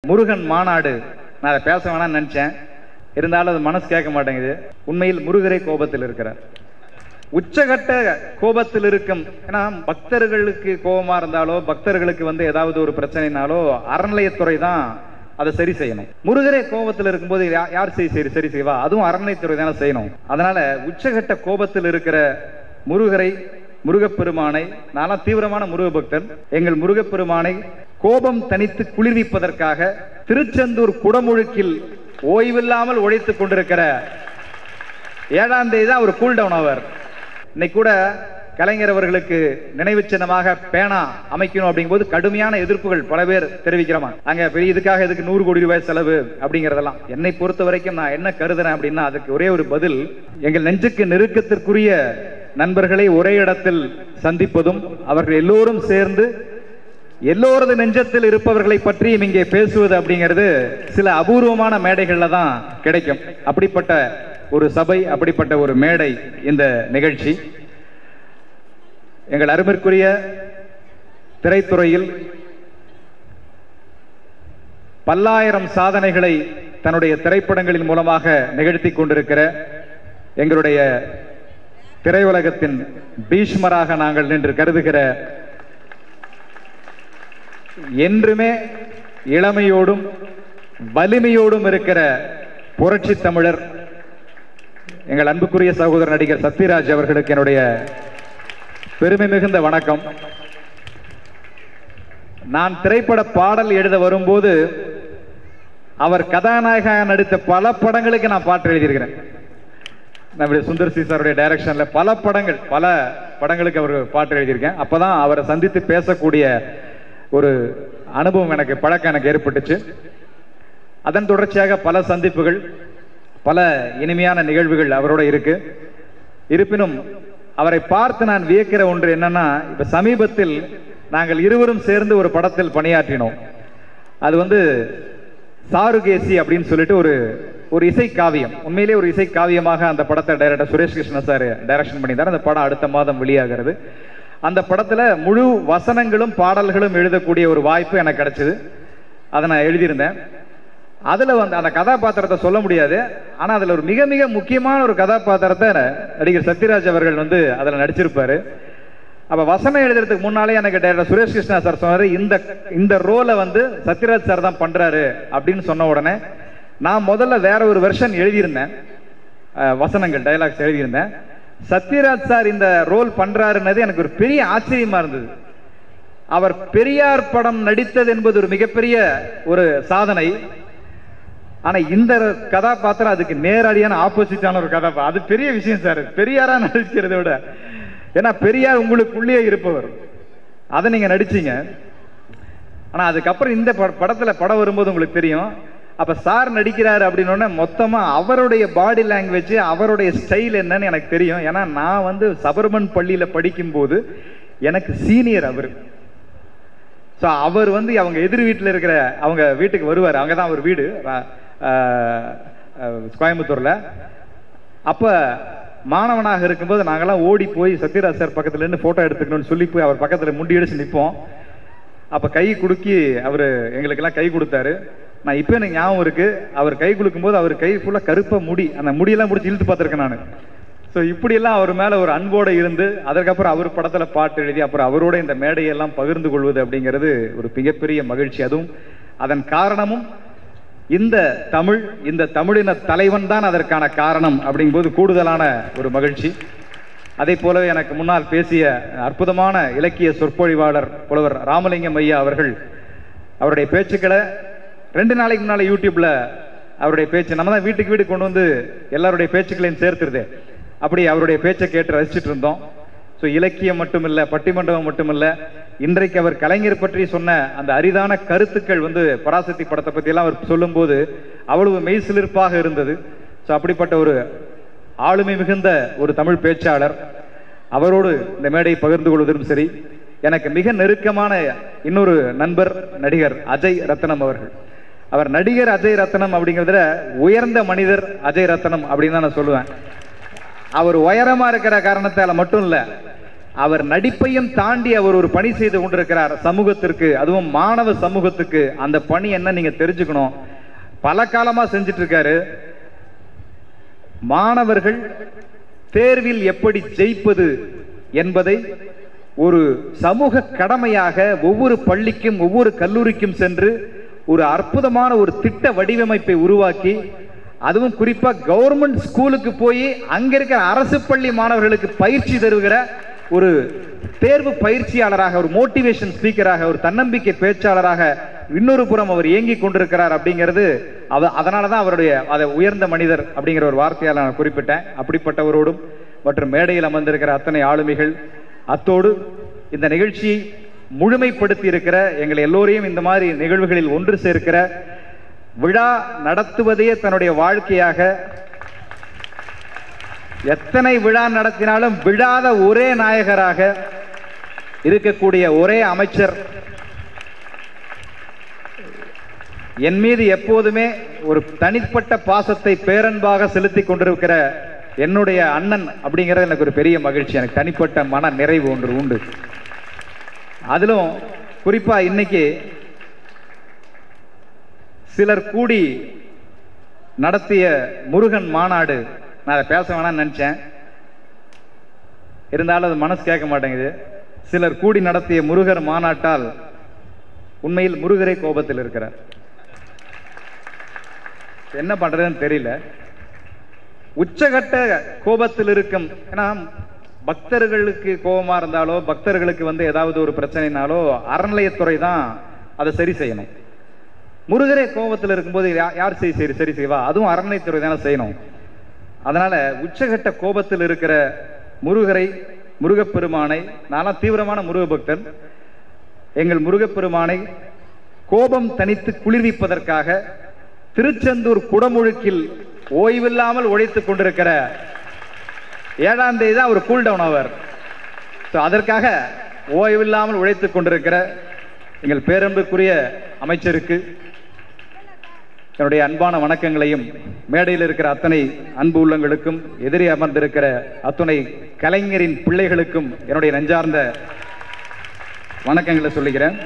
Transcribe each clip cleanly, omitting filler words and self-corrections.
முருகன் மாநாடு. நான் அதை பேச வேணாம்னு நினைச்சேன், இருந்தாலும் அது மனசு கேட்க மாட்டேங்குது. உண்மையில் முருகரே கோபத்தில் இருக்கிறார், உச்சகட்ட கோபத்தில் இருக்கும். ஏன்னா பக்தர்களுக்கு கோபமா இருந்தாலோ, பக்தர்களுக்கு ஏதாவது ஒரு பிரச்சனைனாலோ அறநிலையத்துறை தான் அதை சரி செய்யணும். முருகரே கோபத்தில் இருக்கும்போது யார் சரி செய்வா? அதுவும் அறநிலையத்துறை தானே செய்யணும். அதனால உச்சகட்ட கோபத்தில் இருக்கிற முருகரை, முருகப்பெருமானை, நான் தீவிரமான முருக பக்தன், எங்கள் முருகப்பெருமானை கோபம் தனித்து குளிர்விப்பதற்காக திருச்செந்தூர் குடமுழுக்கில் ஓய்வில்லாமல் உழைத்துக் கொண்டிருக்கிற 7ஆம் தேதி தான் அவர் கூல் டவுன் ஆவார். இன்னைக்கு கூட கலைஞர் அவர்களுக்கு நினைவு சின்னமாக பேனா அமைக்கணும் அப்படிங்கும்போது கடுமையான எதிர்ப்புகள் பல பேர் தெரிவிக்கிறோமா. அங்க பெரிய இதுக்காக எதுக்கு 100 கோடி ரூபாய் செலவு அப்படிங்கறதெல்லாம். என்னை பொறுத்த வரைக்கும் நான் என்ன கருதுறேன் அப்படின்னா, அதுக்கு ஒரே ஒரு பதில், எங்கள் நெஞ்சுக்கு நெருக்கத்திற்குரிய நண்பர்களை ஒரே இடத்தில் சந்திப்பதும், அவர்கள் எல்லோரும் சேர்ந்து எல்லோரது நெஞ்சத்தில் இருப்பவர்களை பற்றியும் இங்கே பேசுவது அப்படிங்கிறது சில அபூர்வமான மேடைகள்ல தான் கிடைக்கும். அப்படிப்பட்ட ஒரு சபை, அப்படிப்பட்ட ஒரு மேடை இந்த நிகழ்ச்சி. எங்கள் அருமைக்குரிய திரைத்துறையில் பல்லாயிரம் சாதனைகளை தன்னுடைய திரைப்படங்களின் மூலமாக நிகழ்த்தி கொண்டிருக்கிற எங்களுடைய திரையுலகத்தின் பீஷ்மராக நாங்கள் நின்று கருதுகிற, என்றுமே இளமையோடும் வலிமையோடும் இருக்கிற புரட்சி தமிழர் எங்கள் அன்புக்குரிய சகோதரர் நடிகர் சத்யராஜ் அவர்களுக்கு என்னுடைய பெருமை மிகுந்த வணக்கம். நான் திரைப்பட பாடல் எழுத வரும்போது அவர் கதாநாயகனாக நடித்த பல படங்களுக்கு நான் பாட்டு எழுதியிருக்கிறேன். நம்முடைய சுந்தர் சி சாருடைய டைரக்ஷன்ல பல படங்களுக்கு அவர் பாட்டு எழுதியிருக்கேன். அப்பதான் அவரை சந்தித்து பேசக்கூடிய ஒரு அனுபவம் எனக்கு, பழக்கம் எனக்கு ஏற்பட்டுச்சு. அதன் தொடர்ச்சியாக பல சந்திப்புகள், பல இனிமையான நிகழ்வுகள் அவரோட இருக்கு. இருப்பினும் அவரை பார்த்து நான் வியக்கிற ஒன்று என்னன்னா, இப்ப சமீபத்தில் நாங்கள் இருவரும் சேர்ந்து ஒரு படத்தில் பணியாற்றினோம். அது சாருகேசி அப்படின்னு சொல்லிட்டு ஒரு இசை காவியம், உண்மையிலே ஒரு இசை காவியமாக அந்த படத்தை director Suresh Krishna sir direction பண்ணியிருந்தார். அந்த படம் அடுத்த மாதம் வெளியாகிறது. அந்த படத்துல முழு வசனங்களும் பாடல்களும் எழுதக்கூடிய ஒரு வாய்ப்பு எனக்கு கிடைச்சது. அதை நான் எழுதியிருந்தேன். அதுல அந்த கதாபாத்திரத்தை சொல்ல முடியாது, ஆனா அதுல ஒரு மிக மிக முக்கியமான ஒரு கதாபாத்திரத்தை நடிகர் சத்யராஜ் அவர்கள் அதுல நடிச்சிருப்பாரு. அப்ப வசனம் எழுதுறதுக்கு முன்னாலே எனக்கு டைரக்டர் சுரேஷ் கிருஷ்ணா சார் சொன்னாரு, இந்த ரோலை சத்யராஜ் சார் தான் பண்றாரு அப்படின்னு சொன்ன உடனே நான் முதல்ல வேற ஒரு வெர்ஷன் எழுதியிருந்தேன், வசனங்கள் டயலாக்ஸ் எழுதியிருந்தேன். சத்யராஜ் சார் இந்த ரோல் பண்றாருன்னது எனக்கு ஒரு பெரிய ஆச்சரியமா இருந்தது. அவர் பெரியார் படம் நடித்தது என்பது ஒரு மிகப்பெரிய ஒரு சாதனை. ஆனா இந்த கதாபாத்திரம் அதுக்கு நேரடியான ஆப்போசிட்டான ஒரு கதாபாத்திரம். அது பெரிய விஷயம் சார், பெரியாரா நடிக்கிறத விட. ஏன்னா பெரியார் உங்களுக்குள்ளே இருப்பவர், அதை நீங்க நடிச்சீங்க. ஆனா அதுக்கப்புறம் இந்த படத்துல படம் வரும்போது உங்களுக்கு தெரியும், அப்ப சார் நடிக்கிறாரு அப்படின்னு மொத்தமா அவருடைய பாடி லாங்குவேஜ், அவருடைய ஸ்டைல் என்னன்னு எனக்கு தெரியும். ஏன்னா நான் சபர்மன் பள்ளியில படிக்கும் போது எனக்கு சீனியர் அவர். அவர் அவங்க எதிர் வீட்டில் இருக்கிற அவங்க வீட்டுக்கு வருவார். அங்கதான் அவர் வீடு, கோயம்புத்தூர்ல. அப்ப மாணவனாக இருக்கும்போது நாங்கெல்லாம் ஓடி போய் சத்யராஜ் சார் பக்கத்துல இருந்து போட்டோ எடுத்துக்கணும்னு சொல்லி போய் அவர் பக்கத்துல முண்டி அடிச்சு நிற்போம். அப்ப கை குடுக்கி அவரு எங்களுக்கெல்லாம் கை கொடுத்தாரு. நான் இப்ப எனக்கு ஞாபகம் இருக்கு, அவர் கை குலுக்கும் போது அவர் கை ஃபுல்லா கருப்பா முடி, அந்த முடியெல்லாம் முடிச்சு இழுத்து பார்த்திருக்கேன் நான். ஸோ இப்படியெல்லாம் அவர் மேல ஒரு அன்போடு இருந்து, அதற்கப்புறம் அவர் படத்துல பாட்டு எழுதி அப்புறம் அவரோட இந்த மேடையெல்லாம் பகிர்ந்து கொள்வது அப்படிங்கிறது ஒரு மிகப்பெரிய மகிழ்ச்சி. அதுவும் அதன் காரணமும் இந்த தமிழின தலைவன் தான் அதற்கான காரணம் அப்படிங்கும்போது கூடுதலான ஒரு மகிழ்ச்சி. அதே போலவே எனக்கு முன்னால் பேசிய அற்புதமான இலக்கிய சொற்பொழிவாளர் புலவர் ராமலிங்கம் ஐயா அவர்கள், அவருடைய பேச்சுக்களை 2 நாளைக்கு முன்னால யூடியூப்ல அவருடைய பேச்சு, நம்ம தான் வீட்டுக்கு வீடு கொண்டு எல்லாருடைய பேச்சுக்களையும் சேர்த்துருது, அப்படி அவருடைய பேச்சை கேட்டு ரசிச்சுட்டு இருந்தோம். ஸோ இலக்கியம் மட்டுமில்ல, பட்டிமண்டபம் மட்டுமில்ல, இன்றைக்கு அவர் கலைஞர் பற்றி சொன்ன அந்த அரிதான கருத்துக்கள் பராசக்தி படத்தை பத்தி எல்லாம் அவர் சொல்லும் போது அவ்வளவு மெய்சிலிர்ப்பாக இருந்தது. ஸோ அப்படிப்பட்ட ஒரு ஆளுமை மிகுந்த ஒரு தமிழ் பேச்சாளர், அவரோடு இந்த மேடையை பகிர்ந்து கொள்வதும் சரி. எனக்கு மிக நெருக்கமான இன்னொரு நண்பர் நடிகர் அஜய் ரத்னம் அவர்கள். அவர் நடிகர் அஜய் ரத்னம் அப்படிங்கிறத உயர்ந்த மனிதர் அஜய் ரத்னம் அப்படின்னு தான் நான் சொல்லுவேன். அவர் உயரமா இருக்கிற காரணத்தால மட்டும் இல்ல, அவர் நடிப்பையும் தாண்டி அவர் ஒரு பணி செய்து கொண்டிருக்கிறார் சமூகத்திற்கு, அதுவும் மாணவ சமூகத்துக்கு. அந்த பணி என்ன நீங்க தெரிஞ்சுக்கணும். பல காலமா செஞ்சிட்டு இருக்காரு. மாணவர்கள் தேர்வில் எப்படி ஜெயிப்பது என்பதை ஒரு சமூக கடமையாக ஒவ்வொரு பள்ளிக்கும் ஒவ்வொரு கல்லூரிக்கும் சென்று ஒரு அற்புதமான ஒரு திட்ட வடிவமைப்பை உருவாக்கி, அதுவும் குறிப்பா கவர்மெண்ட் ஸ்கூலுக்கு போய் அங்க இருக்கிற அரசு பள்ளி மாணவர்களுக்கு பயிற்சி தருகிற ஒரு தேர்வு பயிற்சியாளராக, ஒரு மோட்டிவேஷன் ஸ்பீக்கராக, ஒரு தன்னம்பிக்கை பேச்சாளராக இன்னொரு புறம் அவர் இயங்கி கொண்டிருக்கிறார். அப்படிங்கிறது அதனாலதான் அவருடைய அதை உயர்ந்த மனிதர் அப்படிங்கிற ஒரு வார்த்தையால் நான் குறிப்பிட்டேன். அப்படிப்பட்டவரோடும் மற்றும் மேடையில் அமர்ந்திருக்கிற அத்தனை ஆளுமைகள், அத்தோடு இந்த நிகழ்ச்சியை முழுமைப்படுத்தி இருக்கிற எங்களை எல்லோரையும் இந்த மாதிரி நிகழ்வுகளில் ஒன்று சேர்க்கிற, விழா நடத்துவதே தன்னுடைய வாழ்க்கையாக, எத்தனை விழா நடத்தினாலும் விழாத ஒரே நாயகராக இருக்கக்கூடிய ஒரே அமைச்சர், என் மீது எப்போதுமே ஒரு தனிப்பட்ட பாசத்தை பேரன்பாக செலுத்தி கொண்டிருக்கிற என்னுடைய அண்ணன் அப்படிங்கிறது எனக்கு ஒரு பெரிய மகிழ்ச்சி. எனக்கு தனிப்பட்ட மன நிறைவு ஒன்று உண்டு. அதிலும் குறிப்பா இன்னைக்கு சிலர் கூடி நடத்திய முருகன் மாநாடு, நான் அதை பேச வேணாம்னு நினைச்சேன், இருந்தாலும் அது மனசு கேட்க மாட்டேங்குது. சிலர் கூடி நடத்திய முருகர் மாநாட்டால் உண்மையில் முருகரே கோபத்தில் இருக்கிறார். என்ன பண்றதுன்னு தெரியல. உச்சகட்ட கோபத்தில் இருக்கும். ஏன்னா பக்தர்களுக்கு கோபமா இருந்தாலோ, பக்தர்களுக்கு ஏதாவது ஒரு பிரச்சனைனாலோ அறநிலையத்துறை தான் அதை சரி செய்யணும். முருகரே கோபத்தில் இருக்கும்போது யார் சரி செய்வா? அதுவும் அறநிலையத்துறை தானே செய்யணும். அதனால உச்சகட்ட கோபத்தில் இருக்கிற முருகரை, முருகப்பெருமானை, நான் தீவிரமான முருக பக்தன், எங்கள் முருகப்பெருமானை கோபம் தனித்து குளிர்விப்பதற்காக திருச்செந்தூர் குடமுழுக்கில் ஓய்வில்லாமல் உழைத்துக் கொண்டிருக்கிற 7ஆம் தேதி தான் ஒரு கூல் டவுன் அவர். அதற்காக ஓய்வில்லாமல் உழைத்துக் கொண்டிருக்கிற எங்கள் பேரன்புக்குரிய அமைச்சருக்கு என்னுடைய அன்பான வணக்கங்களையும், மேடையில் இருக்கிற அத்தனை அன்பு உள்ளங்களுக்கும், எதிரே அமர்ந்திருக்கிற அத்தனை கலைஞரின் பிள்ளைகளுக்கும் என்னுடைய நெஞ்சார்ந்த வணக்கங்களை சொல்லுகிறேன்.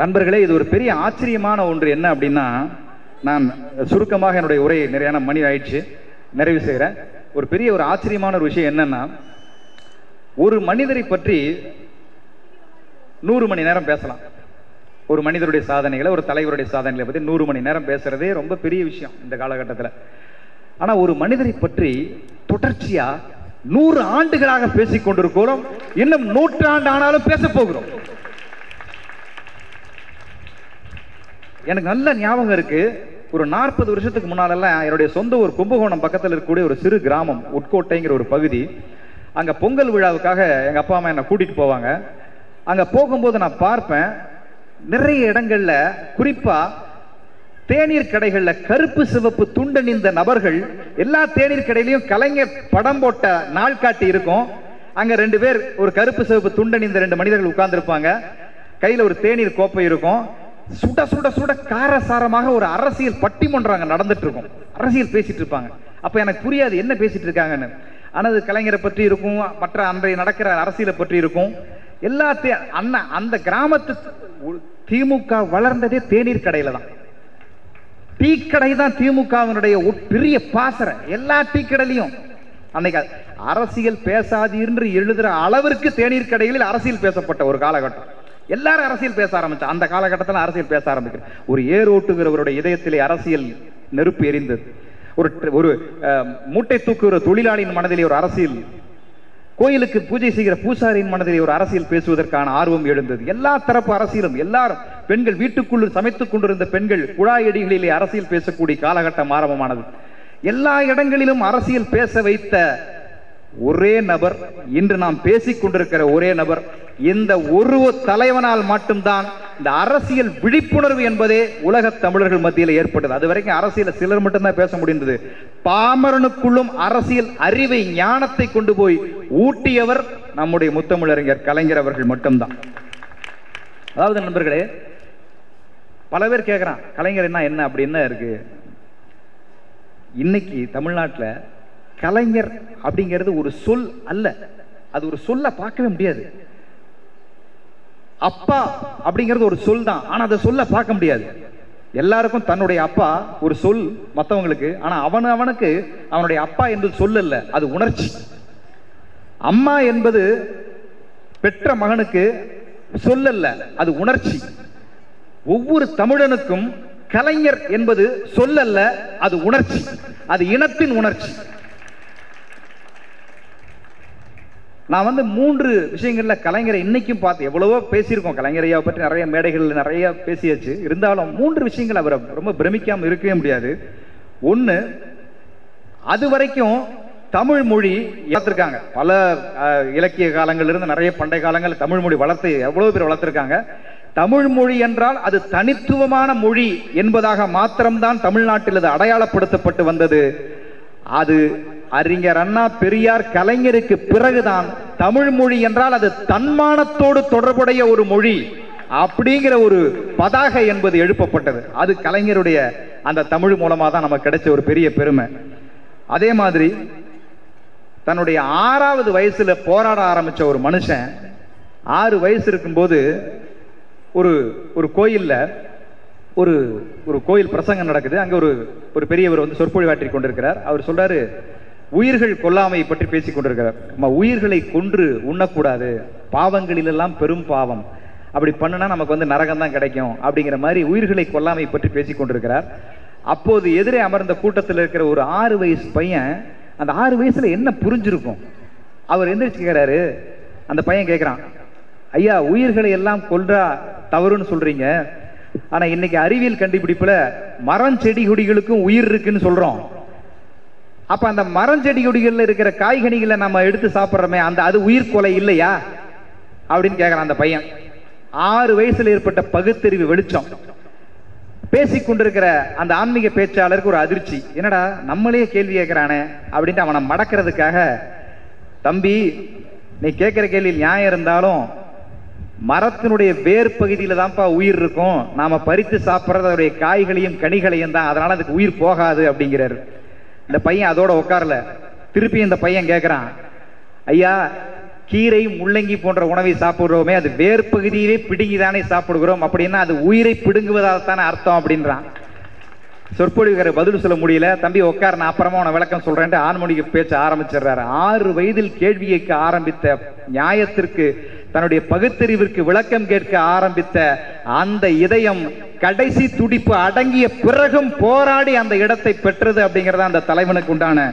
நண்பர்களே, இது ஒரு பெரிய ஆச்சரியமான ஒன்று. என்ன அப்படின்னா, நான் சுருக்கமாக என்னுடைய உரையை நிறையான மணி ஆயிடுச்சு, நிறைவு செய்கிறேன். ஒரு பெரிய ஒரு ஆச்சரியமான ஒரு விஷயம் என்னன்னா, ஒரு மனிதரை பற்றி 100 மணி நேரம் பேசலாம். ஒரு மனிதருடைய சாதனைகளை, ஒரு தலைவருடைய சாதனைகளை பற்றி 100 மணி நேரம் பேசுறதே ரொம்ப பெரிய விஷயம் இந்த காலகட்டத்தில். ஆனா ஒரு மனிதரை பற்றி தொடர்ச்சியா 100 ஆண்டுகளாக பேசிக் கொண்டிருக்கிறோம். இன்னும் 100 ஆண்டு ஆனாலும் பேச போகிறோம். எனக்கு நல்ல ஞாபகம் இருக்கு, ஒரு 40 வருஷத்துக்கு முன்னாலெல்லாம் என்னுடைய சொந்த ஒரு கும்பகோணம் பக்கத்தில் இருக்கக்கூடிய ஒரு சிறு கிராமம் உட்கோட்டைங்கிற ஒரு பகுதி. அங்க பொங்கல் விழாவுக்காக எங்க அப்பா அம்மா என்னை கூட்டிட்டு போவாங்க. அங்க போகும்போது நான் பார்ப்பேன், நிறைய இடங்கள்ல, குறிப்பா தேநீர் கடைகள்ல கருப்பு சிவப்பு துண்டணிந்த நபர்கள், எல்லா தேநீர் கடையிலையும் கலைஞர் படம் போட்ட நாள்காட்டி இருக்கும். அங்க 2 பேர் ஒரு கருப்பு சிவப்பு துண்டணிந்த 2 மனிதர்கள் உட்கார்ந்து இருப்பாங்க. கையில ஒரு தேநீர் கோப்பை இருக்கும். சுட சுட சுட காரசாரமாக ஒரு அரசியல் பட்டிமன்றம் நடந்துட்டு இருக்கும். அரசியல் பேசிட்டு இருப்பாங்க. அப்ப எனக்கு புரியாது என்ன பேசிட்டு இருக்காங்கன்னு. ஆனா அது கலைஞரை பற்றி இருக்கும், மற்ற அன்றைய நடக்கிற அரசியலை பற்றி இருக்கும். எல்லாத்தையும் அந்த கிராமத்து திமுக வளர்ந்ததே தேநீர் கடையில தான். டீ கடை தான் திமுகவினுடைய பெரிய பாசறை. எல்லா டீ கடையிலையும் அன்னைக்கு அரசியல் பேசாதீர்னு எழுதுற அளவிற்கு தேநீர் கடைகளில் அரசியல் பேசப்பட்ட ஒரு காலகட்டம். எல்லாரும் அரசியல் பேச ஆரம்பிச்சா. அந்த காலகட்டத்தில் அரசியல் பேச ஆரம்பிக்கிற ஒரு ஏர் ஓட்டுகிறவருடைய இதயத்திலே அரசியல் நெருப்பு எரிந்தது. ஒரு மூட்டை தூக்குகிற தொழிலாளியின் மனதிலே ஒரு அரசியல், கோயிலுக்கு பூஜை செய்கிற பூசாரியின் மனதிலே ஒரு அரசியல் பேசுவதற்கான ஆர்வம் எழுந்தது. எல்லா தரப்பு அரசியலும், எல்லாரும் பெண்கள் வீட்டுக்குள் சமைத்துக் கொண்டிருந்த பெண்கள் குழாயடிகளிலே அரசியல் பேசக்கூடிய காலகட்டம் ஆரம்பமானது. எல்லா இடங்களிலும் அரசியல் பேச வைத்த ஒரே நபர், இன்று நாம் பேசிக் கொண்டிருக்கிற ஒரே நபர், இந்த ஒரு தலைவனால் மட்டும்தான் இந்த அரசியல் விழிப்புணர்வு என்பதே உலக தமிழர்கள் மத்தியில் ஏற்பட்டது. அது வரைக்கும் அரசியல சிலர் மட்டும்தான் பேச முடிந்தது. பாமரனுக்குள்ளும் அரசியல் அறிவை, ஞானத்தை கொண்டு போய் ஊட்டியவர் நம்முடைய முத்தமிழறிஞர் கலைஞர் அவர்கள் மட்டும்தான். அதாவது நண்பர்களே, பல பேர் கேட்கிறான் கலைஞர் என்ன அப்படின்னு இருக்கு. இன்னைக்கு தமிழ்நாட்டில் கலைஞர் அப்படிங்கிறது ஒரு சொல் அல்ல, அது ஒரு சொல்ல பார்க்கவே முடியாது. அப்பா அப்படிங்கிறது ஒரு சொல் தான், ஆனா அதை சொல்ல பார்க்க முடியாது. எல்லாருக்கும் தன்னுடைய அப்பா ஒரு சொல் மற்றவங்களுக்கு, ஆனா அவனுக்கு அவனுடைய அப்பா என்பது சொல் அல்ல, அது உணர்ச்சி. அம்மா என்பது பெற்ற மகனுக்கு சொல் அல்ல, அது உணர்ச்சி. ஒவ்வொரு தமிழனுக்கும் கலைஞர் என்பது சொல் அல்ல, அது உணர்ச்சி, அது இனத்தின் உணர்ச்சி. நான் 3 விஷயங்கள்ல கலைஞரை இன்னைக்கும் பார்த்து எவ்வளவோ பேசியிருக்கோம். கலைஞரையா பற்றி நிறைய மேடைகள் நிறைய பேசியாச்சு. இருந்தாலும் 3 விஷயங்கள் அவரை ரொம்ப பிரமிக்காம இருக்கவே முடியாது. ஒண்ணு, அது வரைக்கும் தமிழ் மொழி வளர்த்திருக்காங்க. பல இலக்கிய காலங்கள்ல இருந்து நிறைய பண்டைய காலங்களில் தமிழ் மொழி வளர்த்து எவ்வளவு பேர் வளர்த்திருக்காங்க. தமிழ் மொழி என்றால் அது தனித்துவமான மொழி என்பதாக மாத்திரம்தான் தமிழ்நாட்டில் அது அடையாளப்படுத்தப்பட்டு வந்தது. அது அறிஞர் அண்ணா, பெரியார், கலைஞருக்கு பிறகுதான் தமிழ் மொழி என்றால் அது தன்மானத்தோடு தொடர்புடைய ஒரு மொழி அப்படிங்கிற ஒரு பதாகை என்பது எழுப்பப்பட்டது. அது கலைஞருடைய அந்த தமிழ் மூலமா தான் நமக்கு கிடைச்ச ஒரு பெரிய பெருமை. அதே மாதிரி தன்னுடைய 6வது வயசுல போராட ஆரம்பிச்ச ஒரு மனுஷன் 6 வயசு இருக்கும்போது ஒரு கோயில்ல ஒரு கோயில் பிரசங்கம் நடக்குது. அங்க ஒரு பெரியவர் சொற்பொழிவாற்றி கொண்டிருக்கிறார். அவர் சொல்றாரு, உயிர்கள் கொல்லாமை பற்றி பேசிக் கொண்டிருக்கிறார். உயிர்களை கொன்று உண்ணக்கூடாது, பாவங்களிலெல்லாம் பெரும் பாவம், அப்படி பண்ணுனா நமக்கு நரகம் தான் கிடைக்கும் அப்படிங்கிற மாதிரி உயிர்களை கொல்லாமை பற்றி பேசிக் கொண்டிருக்கிறார். அப்போது எதிரே அமர்ந்த கூட்டத்தில் இருக்கிற ஒரு 6 வயசு பையன், அந்த 6 வயசுல என்ன புரிஞ்சிருக்கும், அவர் எந்திரிச்சு கேட்கிறாரு. அந்த பையன் கேட்கிறான், ஐயா உயிர்களை எல்லாம் கொல்றா தவறுன்னு சொல்றீங்க, ஆனா இன்னைக்கு அறிவியல் கண்டுபிடிப்புல மரம் செடி கொடிகளுக்கும் உயிர் இருக்குன்னு சொல்றோம். அப்ப அந்த மரம் செடி கொடிகள்ல இருக்கிற காய்கனிகளை நம்ம எடுத்து சாப்பிட்றோமே, அது உயிர் கொலை இல்லையா அப்படின்னு கேட்கிறான் அந்த பையன். 6 வயசுல ஏற்பட்ட பகுத்தறிவு வெளிச்சம். பேசிக்கொண்டிருக்கிற அந்த ஆன்மீக பேச்சாளருக்கு ஒரு அதிர்ச்சி, என்னடா நம்மளே கேள்வி கேட்கிறானே அப்படின்ட்டு அவனை மடக்கிறதுக்காக, தம்பி நீ கேட்கிற கேள்வி நியாயம் இருந்தாலும் மரத்தினுடைய வேர் பகுதியில தான்ப்பா உயிர் இருக்கும், நாம பறித்து சாப்பிட்றது அதோடைய காய்களையும் கனிகளையும் தான், அதனால அதுக்கு உயிர் போகாது அப்படிங்கிறாரு. இந்த பையன் அதோட உட்காரல. திருப்பி இந்த பையன் கேட்கிறான், ஐயா கீரை முள்ளங்கி போன்ற உணவை சாப்பிடுறோமே, அது வேர் பகுதியிலே பிடுங்கிதானே சாப்பிடுகிறோம், அப்படின்னா அது உயிரை பிடுங்குவதால் தானே அர்த்தம் அப்படின்றான். சொற்பொழிவுகிற பதில் சொல்ல முடியல. தம்பி உட்கார, நான் அப்புறமா உன விளக்கம் சொல்றேன்ட்டு ஆண்மொழிக்கு பேச்ச ஆரம்பிச்சிடுறாரு. 6 வயதில் கேள்வி கேட்க ஆரம்பித்த, நியாயத்திற்கு தன்னுடைய பகுத்தறிவிற்கு விளக்கம் கேட்க ஆரம்பித்த அந்த இதயம் கடைசி துடிப்பு அடங்கிய பிறகும் போராடி அந்த இடத்தை பெற்றது அப்படிங்கிறத அந்த தலைவனுக்கு உண்டான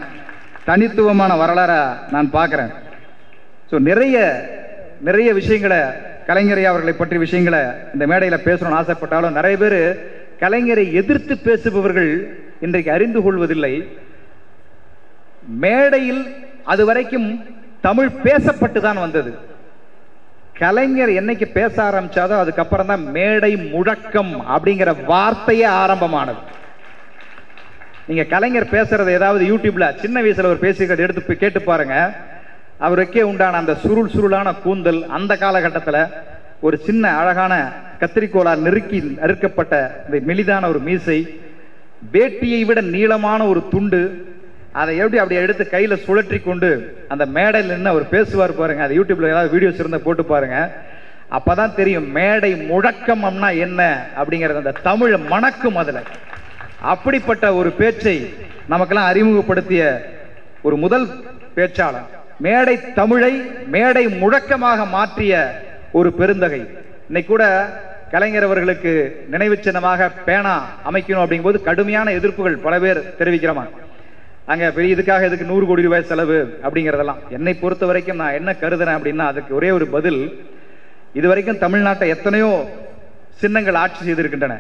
தனித்துவமான வரலாற நான் பார்க்கிறேன். நிறைய விஷயங்களை கலைஞரை அவர்களை பற்றி விஷயங்களை இந்த மேடையில பேசணும்னு ஆசைப்பட்டாலும் நிறைய பேர் கலைஞரை எதிர்த்து பேசுபவர்கள் இன்றைக்கு அறிந்து கொள்வதில்லை. மேடையில் அது வரைக்கும் தமிழ் பேசப்பட்டு தான் வந்தது. கலைஞர் என்னைக்கு பேச ஆரம்பிச்சாதோ அதுக்கப்புறம் தான் மேடை முழக்கம் அப்படிங்கிற வார்த்தையே ஆரம்பமானது. நீங்க கலைஞர் பேசுறது ஏதாவது யூடியூப்ல சின்ன வயசுல ஒரு பேசுகிறத எடுத்து கேட்டு பாருங்க. அவருக்கே உண்டான அந்த சுருளான கூந்தல், அந்த காலகட்டத்தில் ஒரு சின்ன அழகான கத்திரிக்கோளால் நறுக்கப்பட்ட இந்த மெலிதான ஒரு மீசை, வேட்டியை விட நீளமான ஒரு துண்டு, அதை அப்படி எடுத்து கையில சுழற்றி கொண்டு அந்த மேடையில் நின்று அவர் பேசுவார் பாருங்க. அது யூடியூப்ல ஏதாவது வீடியோஸ் இருந்தா போட்டு பாருங்க. அப்பதான் தெரியும் மேடை முழக்கம்னா என்ன அப்படிங்கிறது. அந்த தமிழ் மணக்கும் அதுல. அப்படிப்பட்ட ஒரு பேச்சை நமக்கெல்லாம் அறிமுகப்படுத்திய ஒரு முதல் பேச்சாளர், மேடை தமிழை மேடை முழக்கமாக மாற்றிய ஒரு பெருந்தகை. இன்னைக்கு கூட கலைஞர் அவர்களுக்கு நினைவு சின்னமாக பேனா அமைக்கணும் அப்படிங்கும்போது கடுமையான எதிர்ப்புகள் பல பேர் தெரிவிக்கிறோமா. அங்க பெரிய இதுக்காக இதுக்கு 100 கோடி ரூபாய் செலவு அப்படிங்கிறதெல்லாம். என்னை பொறுத்த வரைக்கும் நான் என்ன கருதுறேன் அப்படின்னா, அதுக்கு ஒரே ஒரு பதில். இதுவரைக்கும் தமிழ்நாட்டை எத்தனையோ சின்னங்கள் ஆட்சி செய்திருக்கின்றன.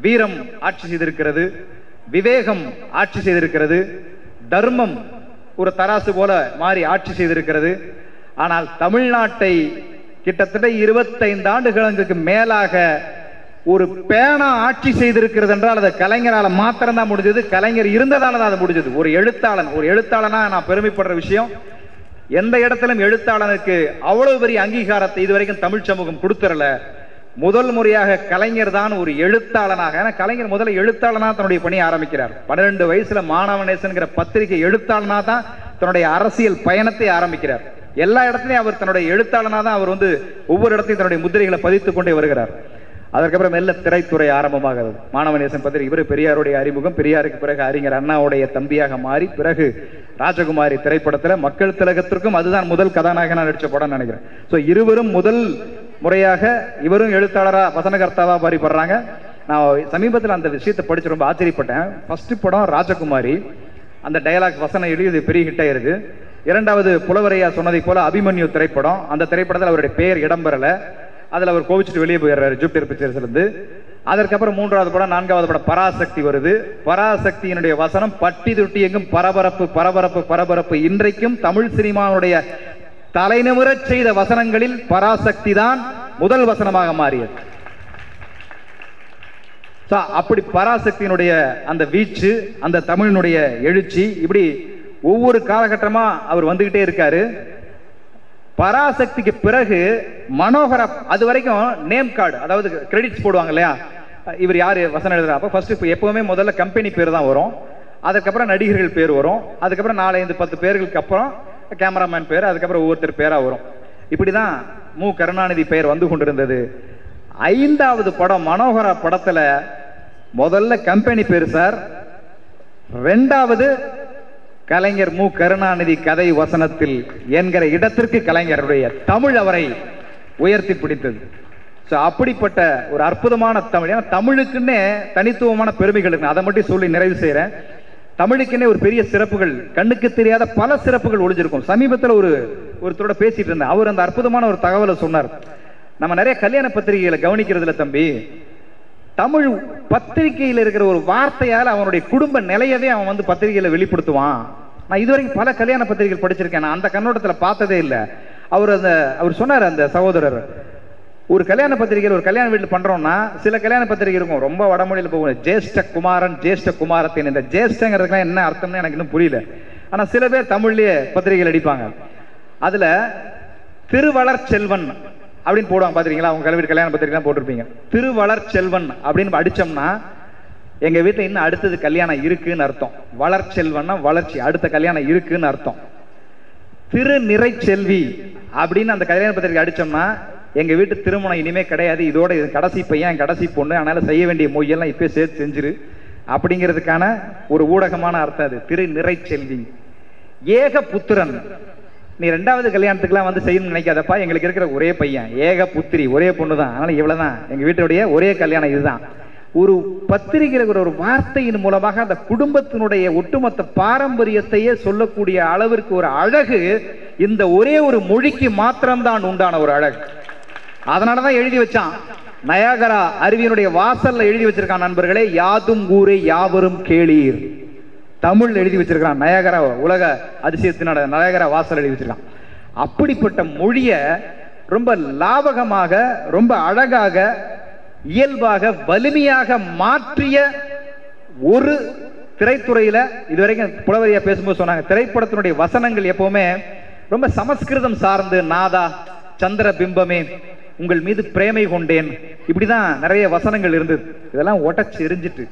வீரம் ஆட்சி செய்திருக்கிறது, விவேகம் ஆட்சி செய்திருக்கிறது, தர்மம் ஒரு தராசு போல மாறி ஆட்சி செய்திருக்கிறது. ஆனால் தமிழ்நாட்டை கிட்டத்தட்ட 25 ஆண்டுகளுக்கு மேலாக ஒரு பேனா ஆட்சி செய்திருக்கிறது என்றால் அது கலைஞரால மாத்திரம் தான் முடிஞ்சது. கலைஞர் இருந்ததால தான் அது முடிஞ்சது. ஒரு எழுத்தாளனா நான் பெருமைப்படுற விஷயம், எந்த இடத்திலும் எழுத்தாளனுக்கு அவ்வளவு பெரிய அங்கீகாரத்தை இதுவரைக்கும் தமிழ் சமூகம் கொடுத்துறல. முதல் முறையாக கலைஞர் தான் ஒரு எழுத்தாளனாக, ஏன்னா கலைஞர் முதல்ல எழுத்தாளனா தன்னுடைய பணியை ஆரம்பிக்கிறார். 12 வயசுல மாணவனேசன்கிற பத்திரிகை எழுத்தாளனா தான் தன்னுடைய அரசியல் பயணத்தை ஆரம்பிக்கிறார். எல்லா இடத்துலையும் அவர் தன்னுடைய எழுத்தாளனாக தான் அவர் வந்து ஒவ்வொரு இடத்தையும் தன்னுடைய முத்திரைகளை பதித்துக் கொண்டே வருகிறார். அதற்கப்புறம் மெல்ல திரைத்துறை ஆரம்பமாகிறது. மாணவநேசன் பத்திரிகை, இவர் பெரியாருடைய அறிமுகம், பெரியாருக்கு பிறகு அறிஞர் அண்ணாவுடைய தம்பியாக மாறி, பிறகு ராஜகுமாரி திரைப்படத்துல மக்கள் திலகத்திற்கும் அதுதான் முதல் கதாநாயகனா நடிச்ச படம் நினைக்கிறேன். ஸோ இருவரும் முதல் முறையாக இவரும் எழுத்தாளரா வசனகர்த்தாவா மாறிப்படுறாங்க. நான் சமீபத்தில் அந்த விஷயத்தை படிச்சு ரொம்ப ஆச்சரியப்பட்டேன். ஃபர்ஸ்ட் படம் ராஜகுமாரி, அந்த டயலாக் வசனம் எழுதி பெரிய ஹிட் ஆயிருக்கு. இரண்டாவது புலவரையா சொன்னதை போல அபிமன்யு திரைப்படம், அந்த திரைப்படத்தில் அவருடைய பெயர் இடம்பெறல, அதில் அவர் கோவிச்சுட்டு வெளியே போயிடுறாரு ஜூபிட்டர் பிக்சர்ஸ்ல இருந்து. அதற்கப்புறம் மூன்றாவது படம், நான்காவது படம் பராசக்தி வருது. பராசக்தியினுடைய வசனம் பட்டி தொட்டி எங்கும் பரபரப்பு பரபரப்பு பரபரப்பு. இன்றைக்கும் தமிழ் சினிமாவுடைய தலைநிமிரச் செய்த வசனங்களில் பராசக்தி தான் முதல் வசனமாக மாறியது. அப்படி பராசக்தியினுடைய அந்த வீச்சு, அந்த தமிழினுடைய எழுச்சி, இப்படி ஒவ்வொரு காலகட்டமா அவர் வந்துகிட்டே இருக்காரு. பராசக்திக்கு பிறகு மனோகரா, அது வரைக்கும் நேம் கார்டு, அதாவது கிரெடிட்ஸ் போடுவாங்க இல்லையா, இவர் யாரு வசனம் எழுதுறா. அப்ப ஃபர்ஸ்ட் இப்போ எப்பவுமே முதல்ல கம்பெனி பேர் தான் வரும், அதுக்கப்புறம் நடிகர்கள் பேர் வரும், அதுக்கப்புறம் 4-5-10 பேர்களுக்கு அப்புறம் கேமராமேன் பேர், அதுக்கப்புறம் ஒவ்வொருத்தர் பேரா வரும். இப்படிதான் மு கருணாநிதி பெயர் வந்து கொண்டிருந்தது. 5வது படம் மனோகரா படத்துல முதல்ல கம்பெனி பேர் சார், 2வது கலைஞர் மு கருணாநிதி கதை வசனத்தில் என்கிற இடத்திற்கு கலைஞருடைய தமிழ் அவரை உயர்த்தி பிடித்தது. அப்படிப்பட்ட ஒரு அற்புதமான தமிழ். ஏன்னா தமிழுக்குன்னே தனித்துவமான பெருமைகள் இருக்கு. அதை மட்டும் சொல்லி நிறைவு செய்யறேன். தமிழுக்குன்னே ஒரு பெரிய சிறப்புகள், கண்ணுக்கு தெரியாத பல சிறப்புகள் ஒளிஞ்சிருக்கும். சமீபத்தில் ஒருத்தரோட பேசிட்டு இருந்தேன். அவர் அந்த அற்புதமான ஒரு தகவலை சொன்னார். நம்ம நிறைய கல்யாண பத்திரிகைகளை கவனிக்கிறதுல தம்பி, தமிழ் பத்திரிகையில் இருக்கிற ஒரு வார்த்தையால் அவனுடைய குடும்ப நிலையவே அவன் வந்து பத்திரிகையில வெளிப்படுத்துவான். நான் இதுவரைக்கும் பல கல்யாண பத்திரிகைகள் படிச்சிருக்கேன், நான் அந்த கண்ணோட்டத்தில் பார்த்ததே இல்லை. அவர் சொன்னார், அந்த சகோதரர், ஒரு கல்யாண பத்திரிகையில் ஒரு கல்யாண வீட்டில் பண்றோம்னா சில கல்யாண பத்திரிகை இருக்கும், ரொம்ப வடமொழியில் போகும், ஜேஷ்ட குமாரன் ஜேஷ்ட குமாரத்தின். இந்த ஜேஷ்டங்கிறதுக்கு என்ன அர்த்தம்னு எனக்கு இன்னும் புரியல. ஆனா சில பேர் தமிழ்லயே பத்திரிகைகள் அடிப்பாங்க. அதுல திருவளர் செல்வன் அப்படின்னு போடுவாங்க, பாத்திருக்கீங்களா? அவங்க கல்வி கல்யாண பத்திரிகை போட்டிருப்பீங்க. திருவளர் செல்வன் அப்படின்னு அடிச்சோம்னா எங்க வீட்டுல இன்னும் அடுத்தது கல்யாணம் இருக்குன்னு அர்த்தம். வளர்ச்செல்வன்னா வளர்ச்சி, அடுத்த கல்யாணம் இருக்குன்னு அர்த்தம். திருநிறை செல்வி அப்படின்னு அந்த கல்யாண பத்திரிகை அடிச்சோம்னா எங்க வீட்டு திருமணம் இனிமே கிடையாது, இதோட இது கடைசி பையன் கடைசி பொண்ணு, அதனால செய்ய வேண்டிய மொய்யெல்லாம் இப்ப சேர்த்து செஞ்சிரு அப்படிங்கிறதுக்கான ஒரு ஊடகமான அர்த்தம் அது. திருநிறை செல்வி. ஏக புத்திரன், நீ 2வது கல்யாணத்துக்குலாம் வந்து செய்யணும்னு நினைக்காதப்பா, எங்களுக்கு இருக்கிற ஒரே பையன், ஏக புத்திரி, ஒரே பொண்ணு தான், அதனால இவ்வளவுதான் எங்க வீட்டுடைய ஒரே கல்யாணம் இதுதான். ஒரு பத்திரிகையில் ஒரு வார்த்தையின் மூலமாக அந்த குடும்பத்தினுடைய ஒட்டுமொத்த பாரம்பரியத்தையே சொல்லக்கூடிய அளவிற்கு ஒரு அழகு இந்த ஒரே ஒரு மொழிக்கு மாத்திரம்தான் உண்டான ஒரு அழகு. அதனாலதான் எழுதி வச்சான், நயாகரா அருவியினுடைய வாசல்ல எழுதி வச்சிருக்கான், நண்பர்களே, யாதும் ஊரே யாவரும் கேளீர். தமிழ் எழுதி வச்சிருக்கான், நயாகரா உலக அதிசயத்தினோட நயாகரா வாசல் எழுதி வச்சிருக்கான். அப்படிப்பட்ட மொழிய ரொம்ப லாபகமாக, ரொம்ப அழகாக, இயல்பாக, வலிமையாக மாற்றிய ஒரு திரைத்துறையில இதுவரைக்கும் புலவரியா பேசும்போது சொன்னாங்க, திரைப்படத்தினுடைய வசனங்கள் எப்பவுமே ரொம்ப சமஸ்கிருதம் சார்ந்து, நாதா சந்திர பிம்பமே உங்கள் மீது பிரேமை கொண்டேன், இப்படிதான் நிறைய வசனங்கள் இருந்தது. இதெல்லாம் உடச்சு எரிஞ்சிட்டு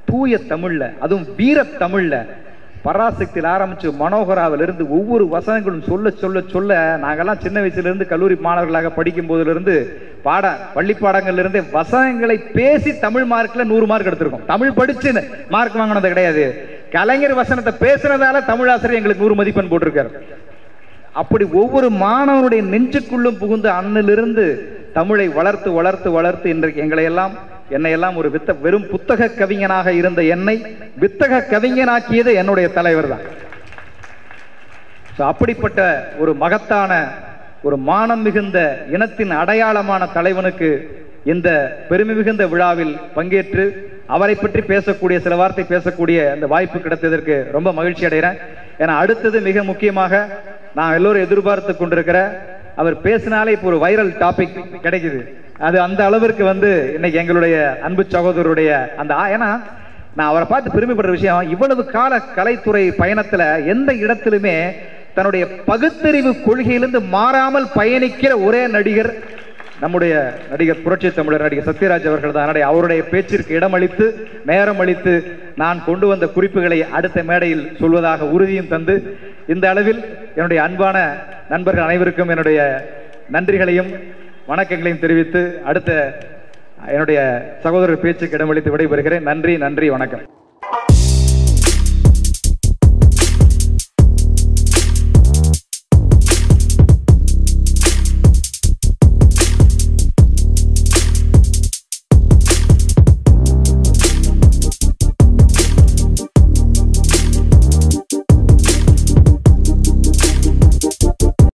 தூய தமிழ்ல, அதுவும் வீர தமிழ்ல, பராசக்தியில் ஆரம்பிச்சு மனோகராவில் இருந்து ஒவ்வொரு வசனங்களும் சொல்ல சொல்ல சொல்ல, நாங்கெல்லாம் சின்ன வயசுல இருந்து கல்லூரி மாணவர்களாக படிக்கும் போதுல இருந்து பள்ளி பாடங்கள்ல இருந்து வசனங்களை பேசி தமிழ் மார்க்ல 100 மார்க் எடுத்திருக்கோம். தமிழ் படிச்சு மார்க் வாங்கினது கிடையாது, கலைஞர் வசனத்தை பேசுனதால தமிழ் ஆசிரியர் எங்களுக்கு 100 மதிப்பெண் போட்டிருக்காரு. அப்படி ஒவ்வொரு மாணவனுடைய நெஞ்சுக்குள்ளும் புகுந்து அண்ணிலிருந்து தமிழை வளர்த்து வளர்த்து வளர்த்து இன்றைக்கு என்னையெல்லாம் ஒரு வெறும் புத்தக கவிஞனாக இருந்த என்னை வித்தக கவிஞனாக்கியது என்னுடைய தலைவர் தான். அப்படிப்பட்ட ஒரு மகத்தான, ஒரு மானம் மிகுந்த, இனத்தின் அடையாளமான தலைவனுக்கு இந்த பெருமை மிகுந்த விழாவில் பங்கேற்று அவரை பற்றி பேசக்கூடிய, சில வார்த்தை பேசக்கூடிய அந்த வாய்ப்பு கிடைத்ததற்கு ரொம்ப மகிழ்ச்சி அடைகிறேன். ஏன்னா அடுத்தது மிக முக்கியமாக நான் எல்லோரும் எதிர்பார்த்து கொண்டிருக்கிற, அவர் பேசினாலே இப்போ ஒரு வைரல் டாபிக் கிடைக்குது, அது அந்த அளவிற்கு இன்னைக்கு எங்களுடைய அன்பு சகோதரருடைய அந்த, ஏன்னா நான் அவரை பார்த்து பெருமைப்படுற விஷயம், இவ்வளவு கால கலைத்துறை பயணத்துல எந்த இடத்திலுமே தன்னுடைய பகுத்தறிவு கொள்கையிலிருந்து மாறாமல் பயணிக்கிற ஒரே நடிகர் நம்முடைய நடிகர், புரட்சி தமிழர் நடிகர் சத்யராஜ் அவர்கள் தான். அவருடைய பேச்சிற்கு இடமளித்து நேரம் அளித்து நான் கொண்டு வந்த குறிப்புகளை அடுத்த மேடையில் சொல்வதாக உறுதியும் தந்து, இந்த அளவில் என்னுடைய அன்பான நண்பர்கள் அனைவருக்கும் என்னுடைய நன்றிகளையும் வணக்கங்களையும் தெரிவித்து அடுத்த என்னுடைய சகோதரர் பேச்சுக்கு இடமளித்து விடைபெறுகிறேன். நன்றி, நன்றி, வணக்கம்.